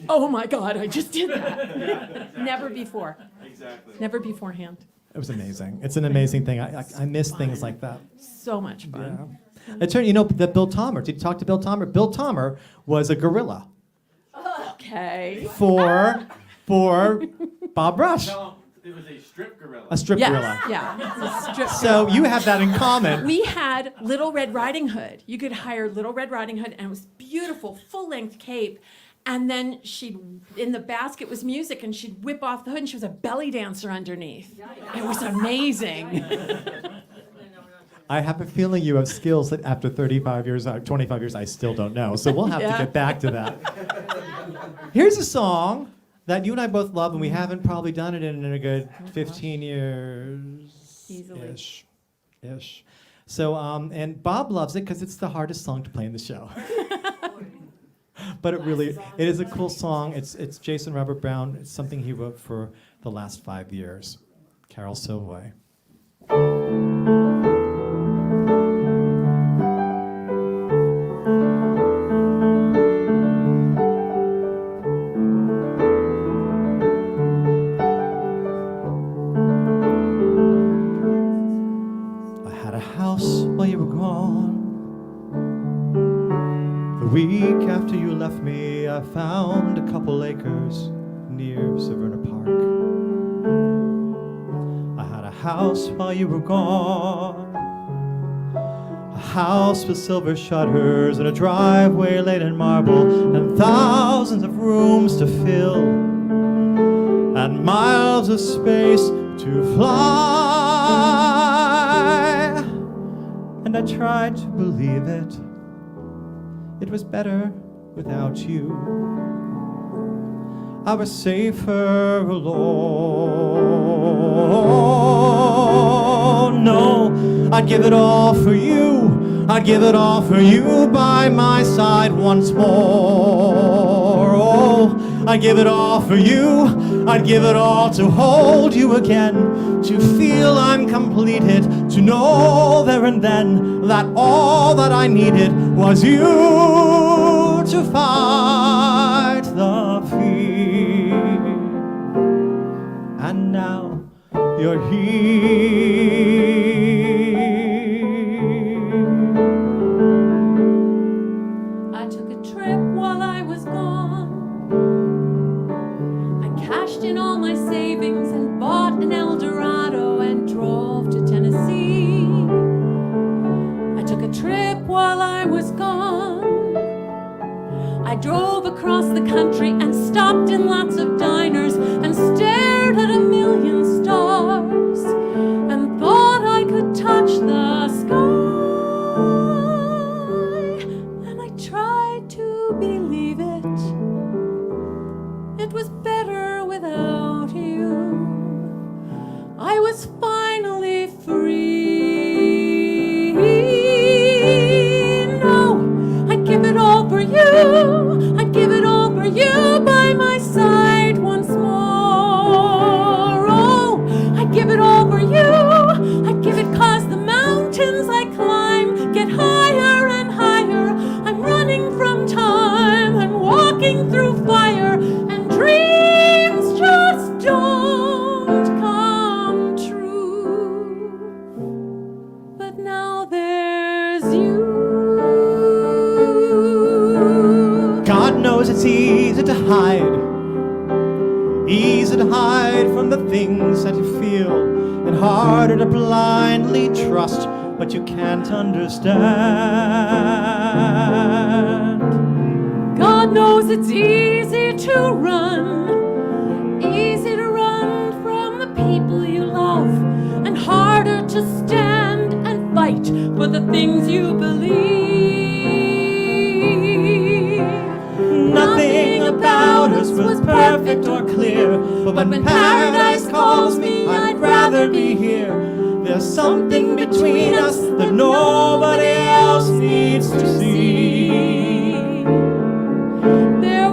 oh my God, I just did that. Never before. Exactly. Never beforehand. It was amazing. It's an amazing thing. I miss things like that. So much fun. It turned, you know, that Bill Tommer. Did you talk to Bill Tommer? Bill Tommer was a gorilla Okay. for Bob Rush, No, it was a strip gorilla. a strip Yes, gorilla. yeah. It's a strip So you have that in common. We had Little Red Riding Hood. You could hire Little Red Riding Hood, and it was beautiful, full-length cape. And then in the basket was music, and she'd whip off the hood, and she was a belly dancer underneath. It was amazing. I have a feeling you have skills that after 35 years, 25 years, I still don't know. So we'll have to Yeah. get back to that. Here's a song that you and I both love, and we haven't probably done it in a good 15 years. Easily. Ish. So, and Bob loves it because it's the hardest song to play in the show. But it is a cool song. It's Jason Robert Brown. It's something he wrote for the last 5 years. Carol Silway. I had a house while you were gone. The week after you left me, I found a couple acres near Severna Park. I had a house while you were gone. A house with silver shutters and a driveway laid in marble and thousands of rooms to fill and miles of space to fly. And I tried to believe it. It was better without you. I was safer alone. No, I'd give it all for you. I'd give it all for you by my side once more. Oh, I'd give it all for you. I'd give it all to hold you again, to feel I'm completed, to know there and then that all that I needed was you to fight the fear. And now you're here. I took a trip while I was gone. I cashed in all my savings and bought an Eldorado and drove to Tennessee. I took a trip while I was gone. I drove across the country and stopped in lots of diners and stared at a million stars and thought I could touch the sky. And I tried to believe it. It was better without you. I was finally free. No, I'd give it all for you. I'd give it all for you by my side once more. Oh, I'd give it all for you. I'd give it 'cause the mountains I climb get higher and higher. I'm running from time and walking through fire, and dreams just don't come true. But now there's you. God knows it's easy to hide from the things that you feel, and harder to blindly trust what you can't understand. God knows it's easy to run from the people you love, and harder to stand and fight for the things you believe. Nothing about us was perfect or clear, but when paradise calls me, I'd rather be here. There's something between us that nobody else needs to see. There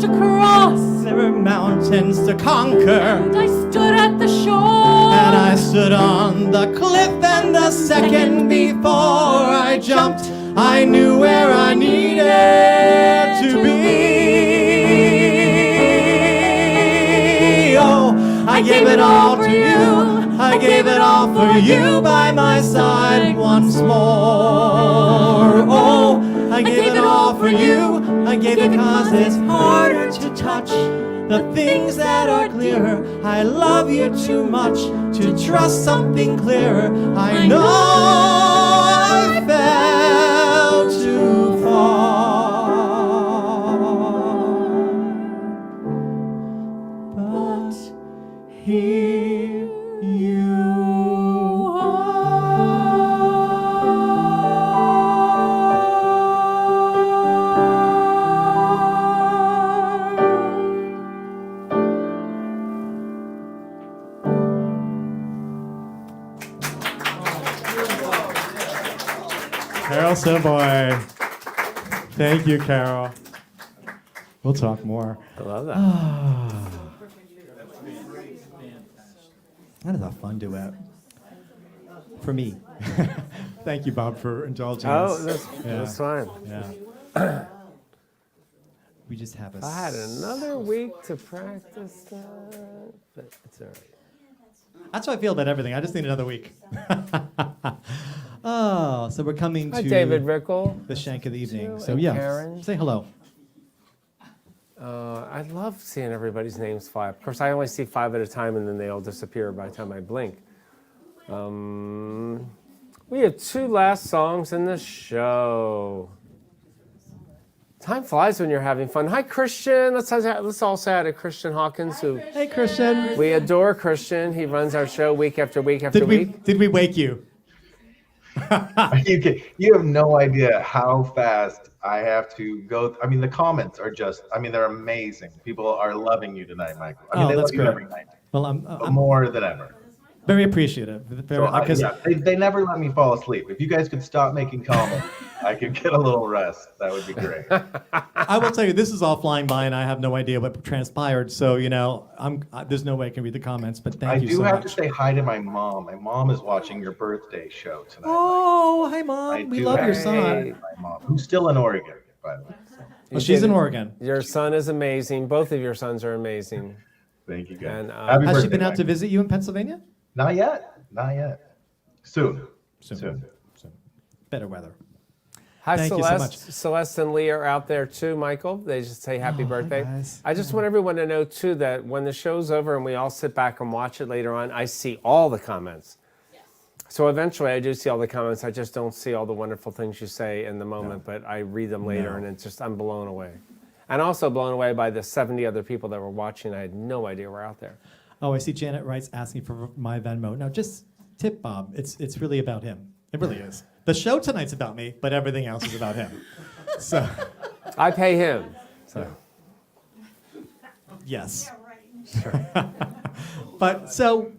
to cross. There were mountains to conquer. And I stood at the shore. And I stood on the cliff, and the second before I jumped, I knew where I needed to be. Oh, I gave it all to you. I gave it all for you by my side once more. Oh, I gave it all for you. I gave it 'cause it's harder to touch the things that are clearer. I love you too much to trust something clearer. I know I fell too far, but here you Carol Savoy. Thank you, Carol. We'll talk more. I love that. That is a fun duet. For me. Thank you, Bob, for indulging Oh, us. that's fine. Yeah. We just have a... I had another week to practice that, but it's all right. That's how I feel about everything. I just need another week. Oh, so we're coming Hi, to David Rickle. the shank of the evening. Sue So and yeah, Karen. say hello. I love seeing everybody's names fly up. Of course, I only see 5 at a time, and then they all disappear by the time I blink. We have 2 last songs in the show. Time flies when you're having fun. Hi, Christian. Let's all say hi to Christian Hawkins, who Hey, Christian. we adore. Christian, he runs our show week after week after week. Did we wake you? You have no idea how fast I have to go. I mean, the comments are just, they're amazing. People are loving you tonight, Michael. I mean, Oh, they that's love you great. every night, Well, but I'm more than ever. very appreciative. Very, So, 'cause- they never let me fall asleep. If you guys could stop making comments, I could get a little rest. That would be great. I will tell you, this is all flying by, and I have no idea what transpired. So there's no way I can read the comments. But thank I you do so have much. to say hi to my mom. My mom is watching your birthday show tonight. Oh, hi, Mom. I We do love have your to son. say hi to my mom, who's still in Oregon, by the way. Well, she's in Oregon. Your son is amazing. Both of your sons are amazing. Thank you, guys. And, Happy Has she birthday, been out to Mike. visit you in Pennsylvania? Not yet. Not yet. Soon. Soon. Better weather. Hi, Thank you so Celeste. much. Celeste and Lee are out there too, Michael. They just say happy Oh, hi, birthday. guys. I just want everyone to know too that when the show's over and we all sit back and watch it later on, I see all the comments. So eventually I do see all the comments. I just don't see all the wonderful things you say in the moment, but I read them later and it's just, I'm blown away. And also blown away by the 70 other people that were watching. I had no idea were out there. Oh, I see Janet Wright's asking for my Venmo. Now, just tip Bob. It's really about him. It really is. The show tonight's about me, but everything else is about him. So, I pay him. So. yes. But so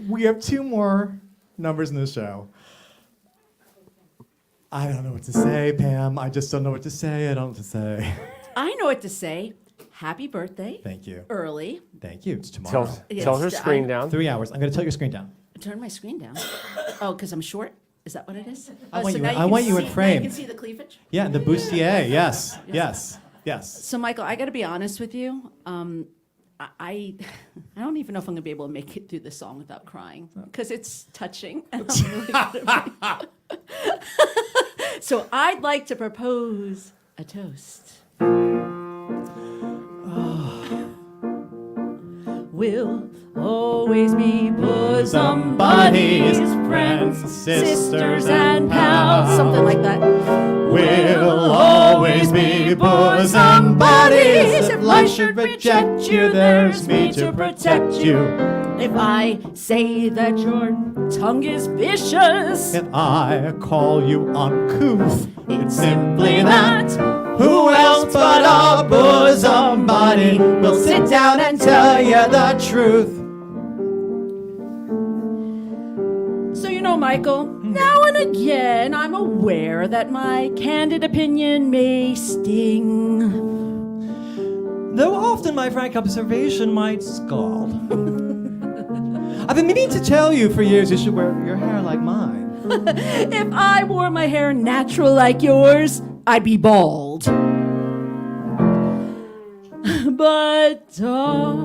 we have 2 more numbers in the show. I don't know what to say, Pam. I just don't know what to say. I don't know what to say. I know what to say. Happy birthday. Thank you. Early. Thank you. It's tomorrow. Tilt her screen down. 3 hours. I'm going to tilt your screen down. Turn my screen down. Oh, because I'm short? Is that what it is? I Oh, want so you now in- I can want you in see- now frame. You can see the cleavage? Yeah, the bustier. Yes. Yes. Yes. So, Michael, I got to be honest with you. I don't even know if I'm going to be able to make it through the song without crying because it's touching. And I'm really gonna be- So I'd like to propose a toast. We'll always be bosom buddies, friends, sisters, and pals. Something like that. We'll always be bosom buddies. If life should reject you, there's me to protect you. If I say that your tongue is vicious, If I call you uncouth, it's simply that. who else but a bosom buddy will sit down and tell you the truth? So, Michael, now and again I'm aware that my candid opinion may sting. Though often my frank observation might scald. I've been meaning to tell you for years you should wear your hair like mine. If I wore my hair natural like yours, I'd be bald. But darling,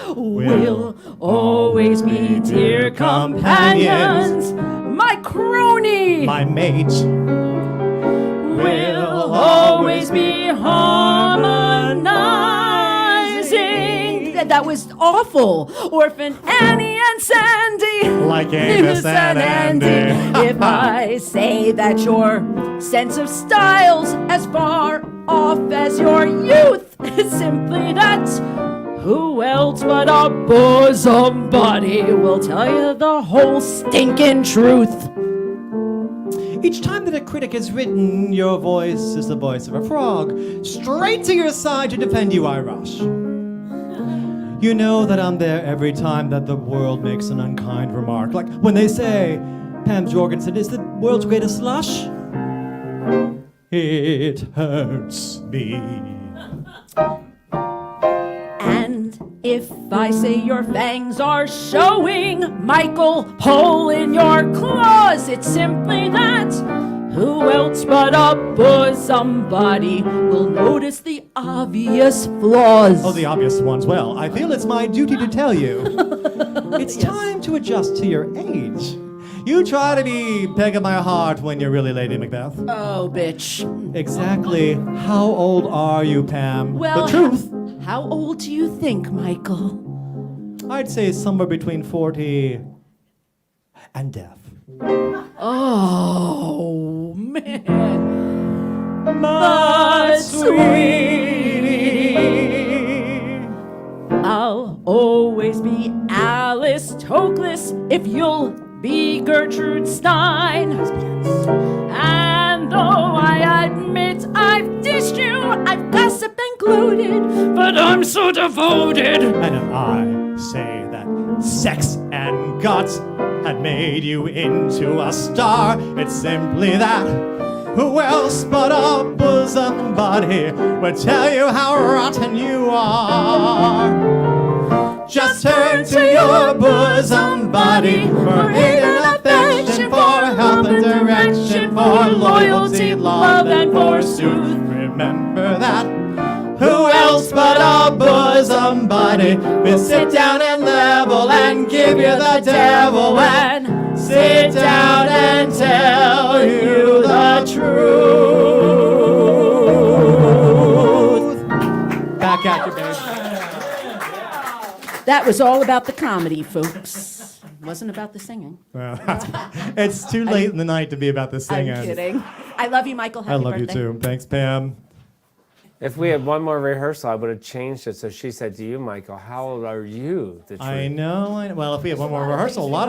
we'll always be dear companions. My crony, My mate. will always be harmonizing. That was awful. Orphan Annie and Sandy. Like Amos and Andy. If I say that your sense of style's as far off as your youth, it's simply that who else but a bosom buddy will tell you the whole stinking truth. Each time that a critic has written, your voice is the voice of a frog. Straight to your side to defend you I rush. You know that I'm there every time that the world makes an unkind remark. Like when they say, Pam Jorgensen is the world's greatest slush. It hurts me. And if I say your fangs are showing, Michael, hole in your claws, it's simply that. Who else but a bosom buddy will notice the obvious flaws? Oh, the obvious ones. Well, I feel it's my duty to tell you. It's time to adjust to your age. You try to be peg of my heart when you're really Lady Macbeth. Oh, bitch. Exactly. How old are you, Pam? Well, the truth. How old do you think, Michael? I'd say somewhere between 40 and deaf. Oh, man. But sweetie, I'll always be Alice Toklas if you'll be Gertrude Stein. And though I admit I've dissed you, I've gossiped and gloated, but I'm so devoted. and if I say that sex and guts had made you into a star, it's simply that. Who else but a bosom buddy would tell you how rotten you are? Just turn to your bosom buddy for aid and affection, for help and direction, for loyalty, love, and forsooth. Remember that. Who else but a bosom buddy will sit down and level and give you the devil and sit down and tell you the truth. Back at you, babe. That was all about the comedy, folks. It wasn't about the singing. Well, it's too late in the night to be about the singing. I'm kidding. I love you, Michael. Happy I love birthday. you too. Thanks, Pam. If we had one more rehearsal, I would have changed it. So she said to you, Michael, how old are you? The I truth. know. Well, if we had one more rehearsal, a lot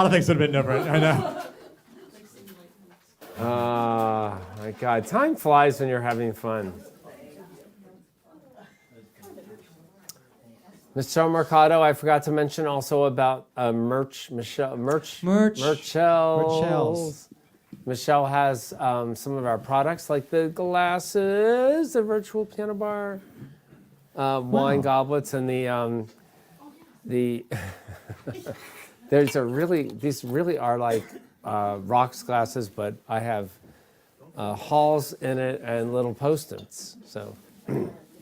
of things would have been different. I know. My God, time flies when you're having fun. Michelle Mercado, I forgot to mention also about Merchelle's. Michelle has some of our products like the glasses, the virtual piano bar, wine goblets, and the these really are like rocks glasses, but I have halls in it and little post-its. So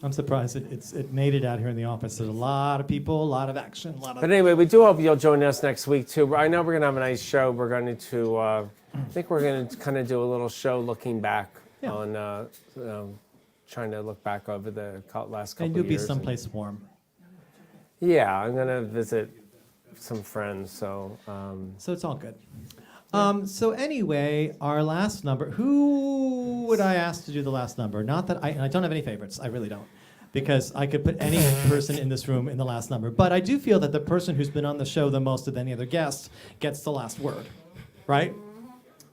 I'm surprised it made it out here in the office. There's a lot of people, a lot of action, a lot of. But anyway, we do hope you'll join us next week too. I know we're gonna have a nice show. We're going to, I think we're gonna kind of do a little show looking back on, trying to look back over the last couple And of you'll years. be someplace warm. Yeah, I'm gonna visit some friends. So. So it's all good. So anyway, our last number. Who would I ask to do the last number? Not that I don't have any favorites. I really don't, because I could put any person in this room in the last number. But I do feel that the person who's been on the show the most of any other guest gets the last word, right?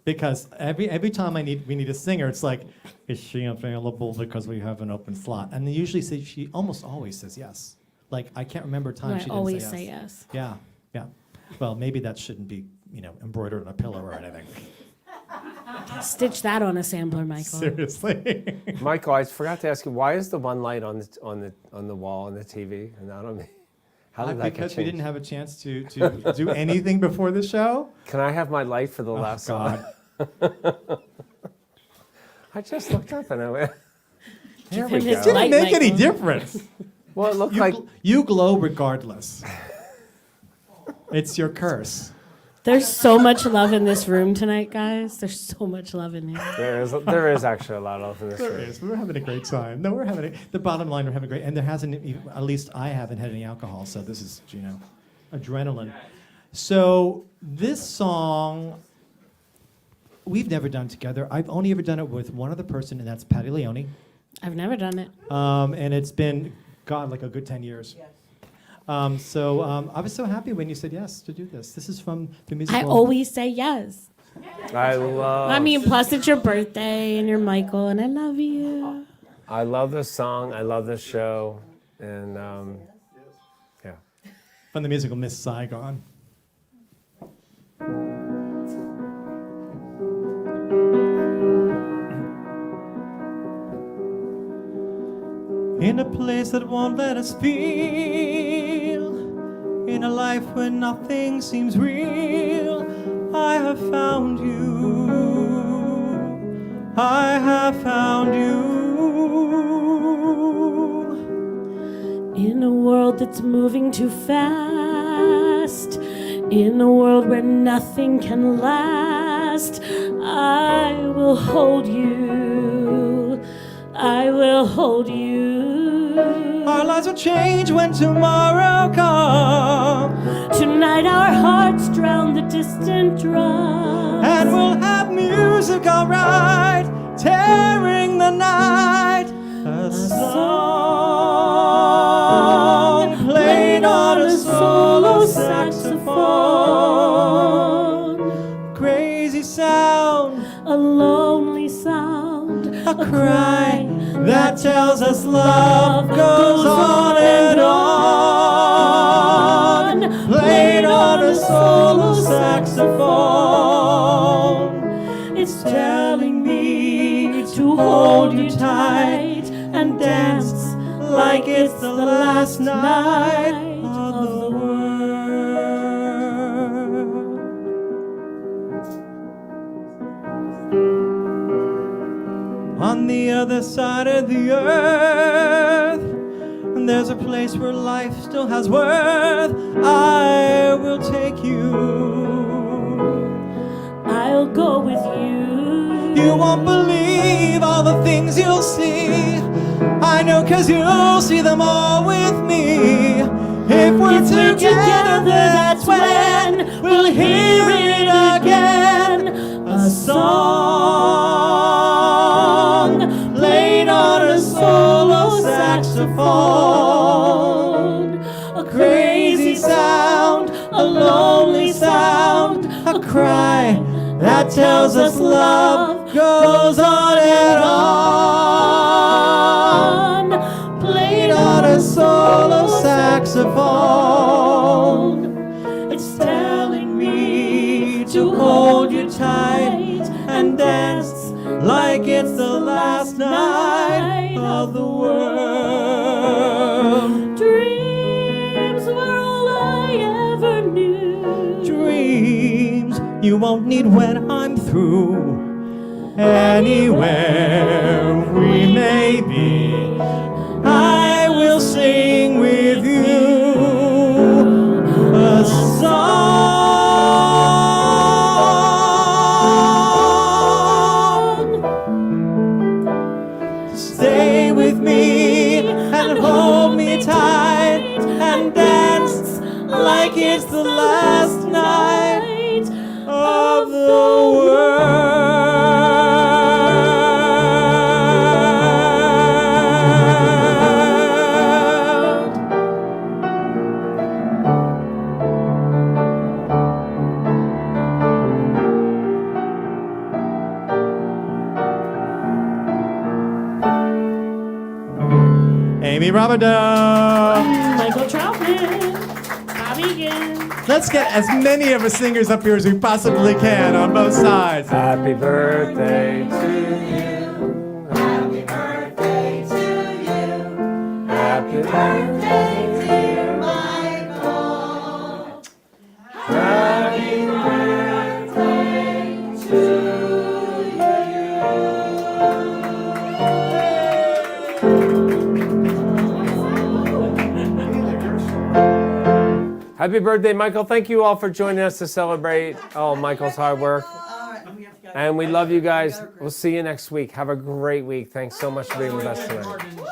Because every time we need a singer, it's like, is she available because we have an open slot? And they usually say she almost always says yes. Like I can't remember a time I she didn't always say say yes. yes. Yeah. Well, maybe that shouldn't be, embroidered on a pillow or anything. Stitch that on a sampler, Michael. Seriously. Michael, I forgot to ask you, why is the one light on the wall on the TV and not on me? How did that get Because we changed? didn't have a chance to do anything before the show. Can I have my light for the last God. song? I just looked up and I went, there we him his go. Didn't light, make any Michael. difference. Well, it looked You, like you glow regardless. It's your curse. There's so much love in this room tonight, guys. There's so much love in here. there is actually a lot of love in this There room. is. We're having a great time. No, we're having the bottom line. We're having great, and there hasn't even, at least I haven't had any alcohol, so this is adrenaline. So this song we've never done together. I've only ever done it with one other person, and that's Patty Leone. I've never done it. And it's been like a good 10 years. So I was so happy when you said yes to do this. This is from the musical. I always say yes. I Plus it's your birthday and you're Michael, and I love you. love this song. I love this show. And yeah. From the musical Miss Saigon. In a place that won't let us feel, in a life where nothing seems real, I have found you. I have found you. In a world that's moving too fast, in a world where nothing can last, I will hold you. I will hold you. Our lives will change when tomorrow comes, Tonight our hearts drown the distant drums, and we'll have music alright, tearing the night. A song played on a solo saxophone. Crazy sound, a lonely sound, a cry that tells us love goes on and on. Played on a solo saxophone. It's telling me to hold you tight and dance like it's the last night of the world. On the other side of the earth, and there's a place where life still has worth. I will take you. I'll go with you. You won't believe all the things you'll see. I know, 'cause you'll see them all with me. If we're together, that's when we'll hear it again. A song played on a solo saxophone. A crazy sound, a lonely sound, a cry that tells us love goes on and on. Played on a solo saxophone. It's telling me to hold you tight and dance like it's the last night of the world. Dreams were all I ever knew. Dreams you won't need when I'm through. Anywhere we may be, I will sing with you a song. Stay with me and hold me tight and dance like it's the last night of the world. Amy Robideau. Michael Troutman. Bobby Egan. Let's get as many of us singers up here as we possibly can on both sides. Happy birthday to you. Happy birthday to you. Happy birthday, dear Michael. Happy birthday to Happy birthday, Michael. Thank you all for joining us to celebrate Michael's hard work. And we love you guys. We'll see you next week. Have a great week. Thanks so much for being with us tonight.